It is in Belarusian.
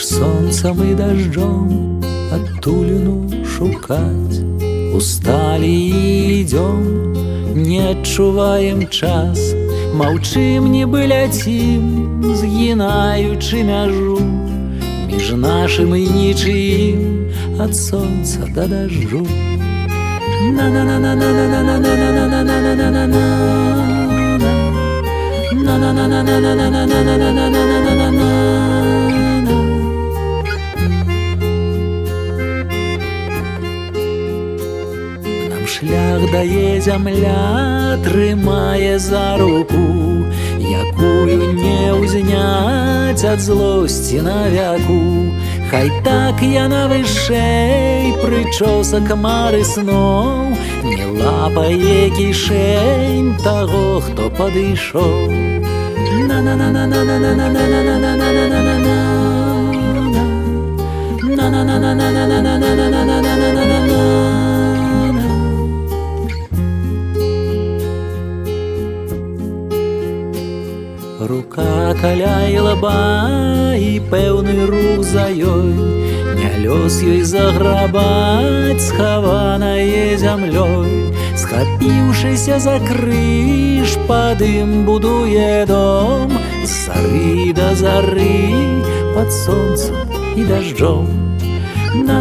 Між сонцем і дождем адтуліну шукаць. Усталі і ідём, не адчуваем час, маўчым, нібы ляцім, згінаючы мяжу між нашым і нічыім, ад сонца да дажджу. Нам шлях дае зямля, трымае за руку, якую не ўзняць ад злосці на вяку. Хай так яна вышэй прычосак мары сноў не лапае кішэнь таго, хто падышоў. Рука каля лба і пэўны рух за ёй, не лёс ёй заграбаць схаванае зямлёй. Схапіўшыся за крыж, пад ім будуе дом, з зары да зары, пад сонцам і дажджом. На